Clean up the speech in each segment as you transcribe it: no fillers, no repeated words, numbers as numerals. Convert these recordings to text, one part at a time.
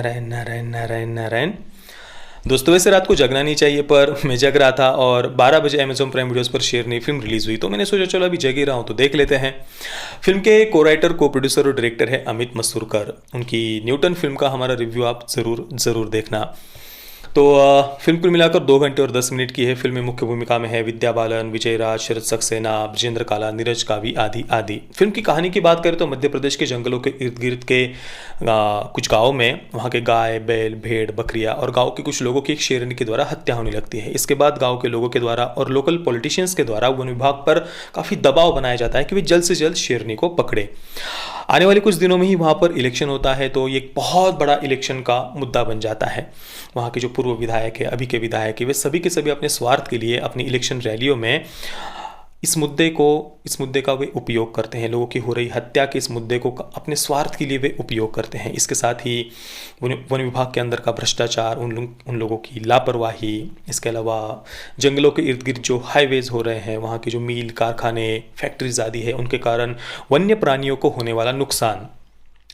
नारायण नारायण नारायण नारायण। दोस्तों, वैसे रात को जगना नहीं चाहिए पर मैं जग रहा था और 12 बजे अमेजॉन प्राइम वीडियोस पर शेरनी फिल्म रिलीज हुई तो मैंने सोचा चलो अभी जग ही रहा हूँ तो देख लेते हैं। फिल्म के को राइटर, को प्रोड्यूसर और डायरेक्टर है अमित मसूरकर। उनकी न्यूटन फिल्म का हमारा रिव्यू आप ज़रूर देखना। तो फिल्म कुल मिलाकर 2 घंटे और 10 मिनट की है। फिल्म में मुख्य भूमिका में है विद्या बालन, विजय राज, शरद सक्सेना, ब्रजेंद्र काला, नीरज कावी आदि आदि। फिल्म की कहानी की बात करें तो मध्य प्रदेश के जंगलों के इर्द गिर्द के कुछ गाँव में वहाँ के गाय, बैल, भेड़, बकरियाँ और गाँव के कुछ लोगों की एक शेरनी के द्वारा हत्या होने लगती है। इसके बाद गाँव के लोगों के द्वारा और लोकल पॉलिटिशियंस के द्वारा वन विभाग पर काफ़ी दबाव बनाया जाता है कि वे जल्द से जल्द शेरनी को पकड़े। आने वाले कुछ दिनों में ही वहाँ पर इलेक्शन होता है तो ये एक बहुत बड़ा इलेक्शन का मुद्दा बन जाता है। वहाँ के जो पूर्व विधायक है, अभी के विधायक है, वे सभी के सभी अपने स्वार्थ के लिए अपनी इलेक्शन रैलियों में इस मुद्दे का वे उपयोग करते हैं। लोगों की हो रही हत्या के इस मुद्दे को अपने स्वार्थ के लिए वे उपयोग करते हैं। इसके साथ ही वन विभाग के अंदर का भ्रष्टाचार, उन लोगों की लापरवाही, इसके अलावा जंगलों के इर्द गिर्द जो हाईवेज हो रहे हैं, वहाँ के जो मील, कारखाने, फैक्ट्रीज आदि है, उनके कारण वन्य प्राणियों को होने वाला नुकसान,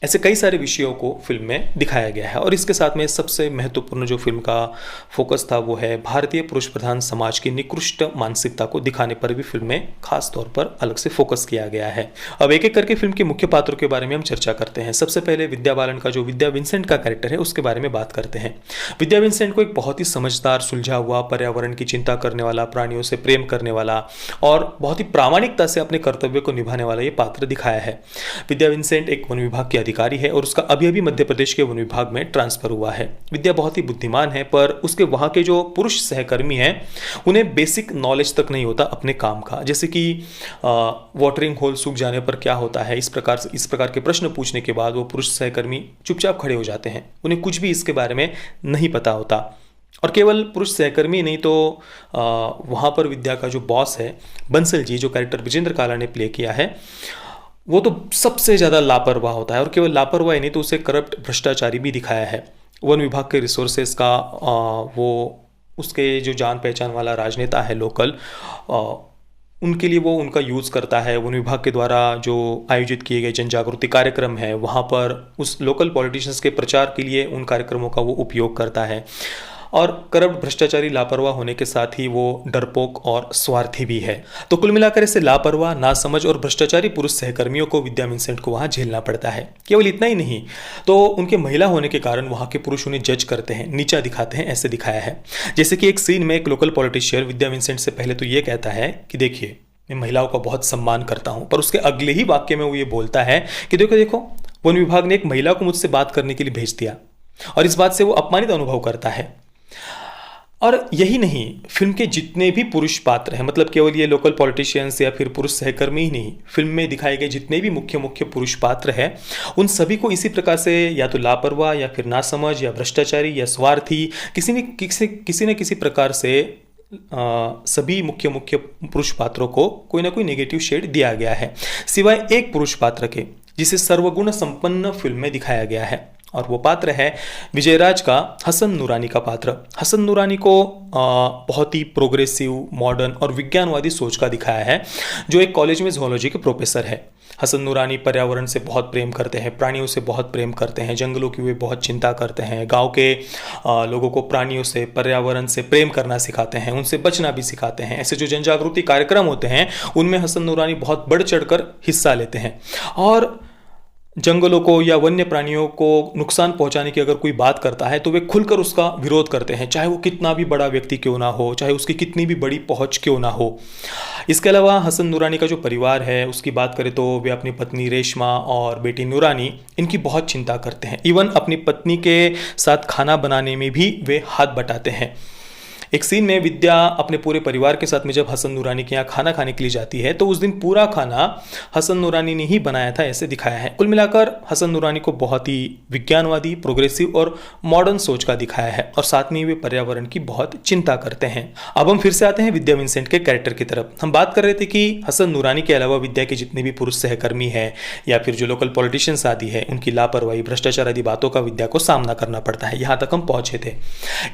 ऐसे कई सारे विषयों को फिल्म में दिखाया गया है। और इसके साथ में सबसे महत्वपूर्ण जो फिल्म का फोकस था वो है भारतीय पुरुष प्रधान समाज की निकृष्ट मानसिकता को दिखाने पर भी फिल्म में खास तौर पर अलग से फोकस किया गया है। अब एक एक करके फिल्म के मुख्य पात्रों के बारे में हम चर्चा करते हैं। सबसे पहले विद्या बालन का जो विद्या विंसेंट का कैरेक्टर है उसके बारे में बात करते हैं। विद्या विंसेंट को एक बहुत ही समझदार, सुलझा हुआ, पर्यावरण की चिंता करने वाला, प्राणियों से प्रेम करने वाला और बहुत ही प्रामाणिकता से अपने कर्तव्य को निभाने वाला ये पात्र दिखाया है। विद्या विंसेंट एक वन विभाग की अधिकारी है और उसका अभी मध्य प्रदेश के वन विभाग में ट्रांसफर हुआ है। विद्या बहुत ही बुद्धिमान है पर उसके वहां के जो पुरुष सहकर्मी हैं उन्हें बेसिक नॉलेज तक नहीं होता अपने काम का। जैसे कि वाटरिंग होल सूख जाने पर क्या होता है, इस प्रकार के प्रश्न पूछने के बाद वो पुरुष सहकर्मी चुपचाप खड़े हो जाते हैं। उन्हें कुछ भी इसके बारे में नहीं पता होता। और केवल पुरुष सहकर्मी नहीं तो वहाँ पर विद्या का जो बॉस है बंसल जी, जो कैरेक्टर ब्रजेंद्र काला ने प्ले किया है, वो तो सबसे ज़्यादा लापरवाह होता है। और केवल लापरवाही नहीं तो उसे करप्ट, भ्रष्टाचारी भी दिखाया है। वन विभाग के रिसोर्सेज का वो उसके जो जान पहचान वाला राजनेता है लोकल, उनके लिए वो उनका यूज़ करता है। वन विभाग के द्वारा जो आयोजित किए गए जन जागृति कार्यक्रम है वहाँ पर उस लोकल पॉलिटिशियंस के प्रचार के लिए उन कार्यक्रमों का वो उपयोग करता है। और करप्ट, भ्रष्टाचारी, लापरवाह होने के साथ ही वो डरपोक और स्वार्थी भी है। तो कुल मिलाकर इसे लापरवाह, नासमझ और भ्रष्टाचारी पुरुष सहकर्मियों को विद्या विंसेंट को वहाँ झेलना पड़ता है। केवल इतना ही नहीं तो उनके महिला होने के कारण वहाँ के पुरुष उन्हें जज करते हैं, नीचा दिखाते हैं, ऐसे दिखाया है। जैसे कि एक सीन में एक लोकल पॉलिटिशियन विद्या विंसेंट से पहले तो ये कहता है कि देखिए मैं महिलाओं का बहुत सम्मान करता हूँ, पर उसके अगले ही वाक्य में वो ये बोलता है कि देखो वन विभाग ने एक महिला को मुझसे बात करने के लिए भेज दिया और इस बात से वो अपमानित अनुभव करता है। और यही नहीं, फिल्म के जितने भी पुरुष पात्र हैं, मतलब केवल ये लोकल पॉलिटिशियंस या फिर पुरुष सहकर्मी ही नहीं, फिल्म में दिखाए गए जितने भी मुख्य पुरुष पात्र हैं उन सभी को इसी प्रकार से या तो लापरवाह या फिर नासमझ या भ्रष्टाचारी या स्वार्थी किसी न किसी प्रकार से सभी मुख्य पुरुष पात्रों को कोई ना कोई नेगेटिव शेड दिया गया है, सिवाय एक पुरुष पात्र के जिसे सर्वगुण संपन्न फिल्म में दिखाया गया है। और वो पात्र है विजयराज का हसन नूरानी का पात्र। हसन नूरानी को बहुत ही प्रोग्रेसिव, मॉडर्न और विज्ञानवादी सोच का दिखाया है, जो एक कॉलेज में ज़ूलॉजी के प्रोफेसर है। हसन नूरानी पर्यावरण से बहुत प्रेम करते हैं, प्राणियों से बहुत प्रेम करते हैं, जंगलों की वे बहुत चिंता करते हैं, गांव के लोगों को प्राणियों से, पर्यावरण से प्रेम करना सिखाते हैं, उनसे बचना भी सिखाते हैं। ऐसे जो जन जागृति कार्यक्रम होते हैं उनमें हसन नूरानी बहुत बढ़ चढ़कर हिस्सा लेते हैं। और जंगलों को या वन्य प्राणियों को नुकसान पहुंचाने की अगर कोई बात करता है तो वे खुलकर उसका विरोध करते हैं, चाहे वो कितना भी बड़ा व्यक्ति क्यों ना हो, चाहे उसकी कितनी भी बड़ी पहुंच क्यों ना हो। इसके अलावा हसन नूरानी का जो परिवार है उसकी बात करें तो वे अपनी पत्नी रेशमा और बेटी नूरानी इनकी बहुत चिंता करते हैं। इवन अपनी पत्नी के साथ खाना बनाने में भी वे हाथ बटाते हैं। एक सीन में विद्या अपने पूरे परिवार के साथ में जब हसन नूरानी के यहाँ खाना खाने के लिए जाती है तो उस दिन पूरा खाना हसन नूरानी ने ही बनाया था, ऐसे दिखाया है। कुल मिलाकर हसन नूरानी को बहुत ही विज्ञानवादी, प्रोग्रेसिव और मॉडर्न सोच का दिखाया है और साथ में वे पर्यावरण की बहुत चिंता करते हैं। अब हम फिर से आते हैं विद्या विंसेंट के कैरेक्टर की तरफ। हम बात कर रहे थे कि हसन नूरानी के अलावा विद्या के जितने भी पुरुष सहकर्मी हैं या फिर जो लोकल पॉलिटिशियंस आदि है उनकी लापरवाही, भ्रष्टाचार आदि बातों का विद्या को सामना करना पड़ता है। यहाँ तक हम पहुंचे थे।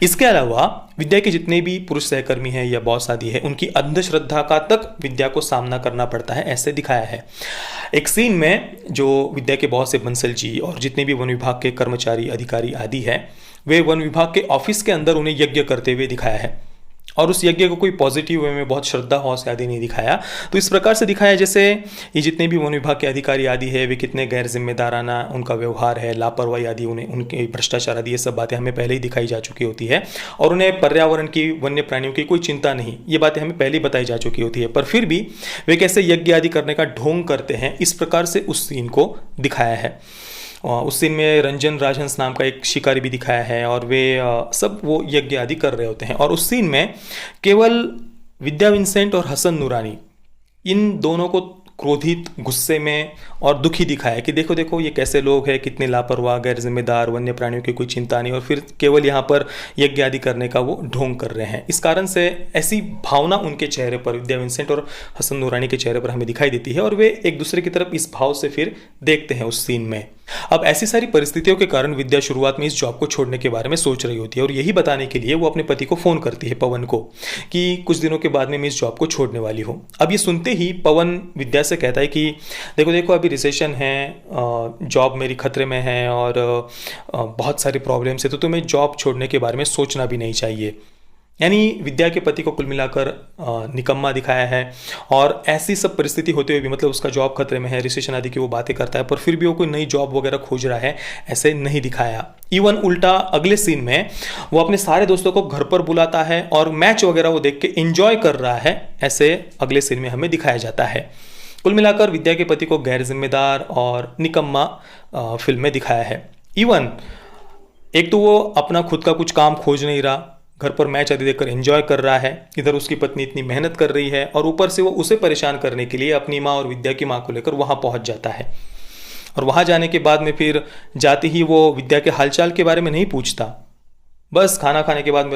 इसके अलावा विद्या के जितने भी पुरुष सहकर्मी हैं या बॉस आदि है, उनकी अंधश्रद्धा का तक विद्या को सामना करना पड़ता है, ऐसे दिखाया है। एक सीन में जो विद्या के बॉस है बंसल जी और जितने भी वन विभाग के कर्मचारी अधिकारी आदि है, वे वन विभाग के ऑफिस के अंदर उन्हें यज्ञ करते हुए दिखाया है और उस यज्ञ को कोई पॉजिटिव वे में बहुत श्रद्धा हौस आदि नहीं दिखाया। तो इस प्रकार से दिखाया जैसे ये जितने भी वन विभाग के अधिकारी आदि है वे कितने गैर जिम्मेदाराना उनका व्यवहार है, लापरवाही आदि, उन्हें उनके भ्रष्टाचार आदि, ये सब बातें हमें पहले ही दिखाई जा चुकी होती है और उन्हें पर्यावरण की, वन्य प्राणियों की कोई चिंता नहीं, ये बातें हमें पहले ही बताई जा चुकी होती है। पर फिर भी वे कैसे यज्ञ आदि करने का ढोंग करते हैं, इस प्रकार से उस सीन को दिखाया है। उस सीन में रंजन राजहंस नाम का एक शिकारी भी दिखाया है और वे सब वो यज्ञ आदि कर रहे होते हैं। और उस सीन में केवल विद्या विंसेंट और हसन नूरानी, इन दोनों को क्रोधित, गुस्से में और दुखी दिखाया कि देखो देखो ये कैसे लोग हैं, कितने लापरवाह, गैर जिम्मेदार, वन्य प्राणियों की कोई चिंता नहीं, और फिर केवल यहाँ पर यज्ञ आदि करने का वो ढोंग कर रहे हैं। इस कारण से ऐसी भावना उनके चेहरे पर, विद्या विंसेंट और हसन नूरानी के चेहरे पर हमें दिखाई देती है और वे एक दूसरे की तरफ इस भाव से फिर देखते हैं उस सीन में। अब ऐसी सारी परिस्थितियों के कारण विद्या शुरुआत में इस जॉब को छोड़ने के बारे में सोच रही होती है और यही बताने के लिए वो अपने पति को फ़ोन करती है, पवन को, कि कुछ दिनों के बाद में मैं इस जॉब को छोड़ने वाली हूँ। अब ये सुनते ही पवन विद्या से कहता है कि देखो देखो अभी रिसेशन है, जॉब मेरी खतरे में है और बहुत सारी प्रॉब्लम्स है, तो तुम्हें जॉब छोड़ने के बारे में सोचना भी नहीं चाहिए। यानी विद्या के पति को कुल मिलाकर निकम्मा दिखाया है और ऐसी सब परिस्थिति होते हुए भी, मतलब उसका जॉब खतरे में है, रिसेशन आदि की वो बातें करता है, पर फिर भी वो कोई नई जॉब वगैरह खोज रहा है, ऐसे नहीं दिखाया। इवन उल्टा अगले सीन में वो अपने सारे दोस्तों को घर पर बुलाता है और मैच वगैरह वो देख के एंजॉय कर रहा है, ऐसे अगले सीन में हमें दिखाया जाता है। कुल मिलाकर विद्या के पति को गैर जिम्मेदार और निकम्मा फिल्म में दिखाया है। इवन एक तो वो अपना खुद का कुछ काम खोज नहीं रहा, घर पर मैच आदि देखकर एंजॉय कर रहा है, इधर उसकी पत्नी इतनी मेहनत कर रही है और ऊपर से वो उसे परेशान करने के लिए अपनी माँ और विद्या की माँ को लेकर वहाँ पहुँच जाता है। और वहाँ जाने के बाद में फिर जाते ही वो विद्या के हालचाल के बारे में नहीं पूछता, बस खाना खाने के बाद में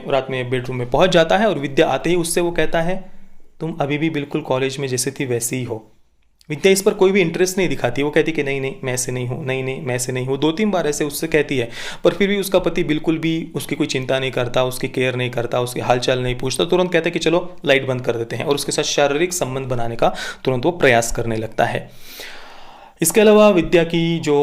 रात में बेडरूम में पहुँच जाता है और विद्या आते ही उससे वो कहता है तुम अभी भी बिल्कुल कॉलेज में जैसे थी वैसी ही हो। विद्या इस पर कोई भी इंटरेस्ट नहीं दिखाती, वो कहती कि नहीं नहीं मैं ऐसे नहीं हूँ, नहीं नहीं मैं ऐसे नहीं हूँ, 2-3 बार ऐसे उससे कहती है, पर फिर भी उसका पति बिल्कुल भी उसकी कोई चिंता नहीं करता, उसकी केयर नहीं करता, उसके हालचाल नहीं पूछता, तुरंत कहता है कि चलो लाइट बंद कर देते हैं और उसके साथ शारीरिक संबंध बनाने का तुरंत वो प्रयास करने लगता है। इसके अलावा विद्या की जो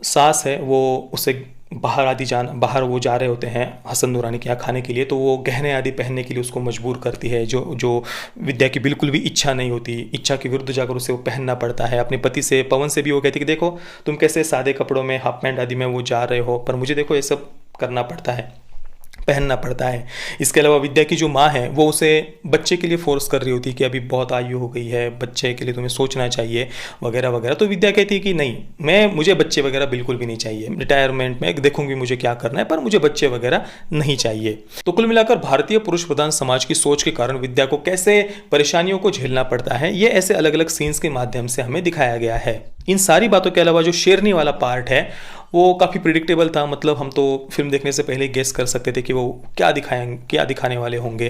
सास है वो उसे बाहर वो जा रहे होते हैं हसन नूरानी के यहाँ खाने के लिए, तो वो गहने आदि पहनने के लिए उसको मजबूर करती है, जो विद्या की बिल्कुल भी इच्छा नहीं होती, इच्छा के विरुद्ध जाकर उसे वो पहनना पड़ता है। अपने पति से, पवन से भी वो कहती कि देखो तुम कैसे सादे कपड़ों में, हाफ पैंट आदि में वो जा रहे हो, पर मुझे देखो ये सब करना पड़ता है, पहनना पड़ता है। इसके अलावा विद्या की जो माँ है वो उसे बच्चे के लिए फोर्स कर रही होती है कि अभी बहुत आयु हो गई है, बच्चे के लिए तुम्हें सोचना चाहिए वगैरह वगैरह। तो विद्या कहती है कि नहीं, मुझे बच्चे वगैरह बिल्कुल भी नहीं चाहिए, रिटायरमेंट में देखूंगी मुझे क्या करना है, पर मुझे बच्चे वगैरह नहीं चाहिए। तो कुल मिलाकर भारतीय पुरुष प्रधान समाज की सोच के कारण विद्या को कैसे परेशानियों को झेलना पड़ता है, ये ऐसे अलग अलग सीन्स के माध्यम से हमें दिखाया गया है। इन सारी बातों के अलावा जो शेरनी वाला पार्ट है वो काफ़ी प्रिडिक्टेबल था, मतलब हम तो फिल्म देखने से पहले गेस कर सकते थे कि वो क्या दिखाने वाले होंगे,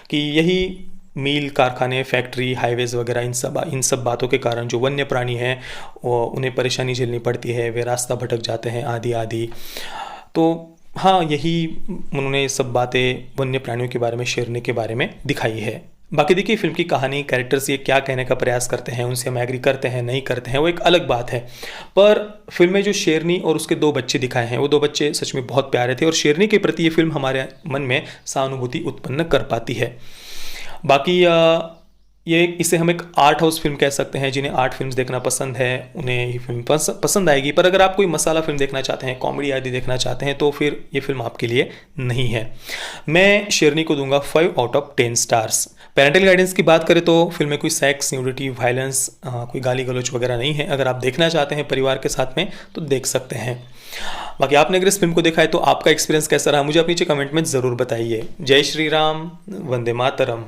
कि यही मील, कारखाने, फैक्ट्री, हाईवेज वगैरह इन सब बातों के कारण जो वन्य प्राणी हैं उन्हें परेशानी झेलनी पड़ती है, वे रास्ता भटक जाते हैं आदि आदि। तो हाँ, यही उन्होंने सब बातें वन्य प्राणियों के बारे में, शेरनी के बारे में दिखाई है। बाकी देखिए फिल्म की कहानी, कैरेक्टर्स ये क्या कहने का प्रयास करते हैं, उनसे हम एग्री करते हैं नहीं करते हैं, वो एक अलग बात है। पर फिल्म में जो शेरनी और उसके 2 बच्चे दिखाए हैं, वो 2 बच्चे सच में बहुत प्यारे थे और शेरनी के प्रति ये फिल्म हमारे मन में सहानुभूति उत्पन्न कर पाती है। बाकी इसे हम एक आर्ट हाउस फिल्म कह सकते हैं। जिन्हें आर्ट फिल्म्स देखना पसंद है उन्हें ये फिल्म पसंद आएगी, पर अगर आप कोई मसाला फिल्म देखना चाहते हैं, कॉमेडी आदि देखना चाहते हैं, तो फिर ये फिल्म आपके लिए नहीं है। मैं शेरनी को दूंगा 5 out of 10 stars. Parental guidance की बात करें तो फिल्म में कोई सेक्स, न्यूडिटी, वायलेंस, कोई गाली गलौच वगैरह नहीं है। अगर आप देखना चाहते हैं परिवार के साथ में तो देख सकते हैं। बाकी आपने अगर इस फिल्म को देखा है तो आपका एक्सपीरियंस कैसा रहा, मुझे आप नीचे कमेंट में ज़रूर बताइए। जय श्री राम, वंदे मातरम।